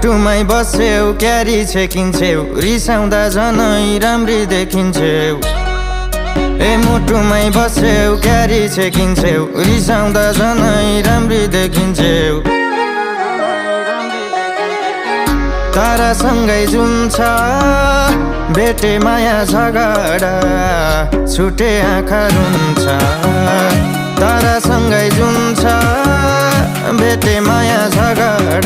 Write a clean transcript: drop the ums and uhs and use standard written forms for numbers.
मुटुमै बस्छेउ क्यारी छेकिन्छेउ रिसाउँदा झनै राम्री देखिन्छेउ ए मुटुमै बस्छेउ क्यारी छेकिन्छेउ रिसाउँदा झनै राम्री देखिन्छेउ तारासँगै जुन छ भेटे माया झगडा छुटे आँखा रुन्छ तारासँगै जुन छ भेटे माया झगडा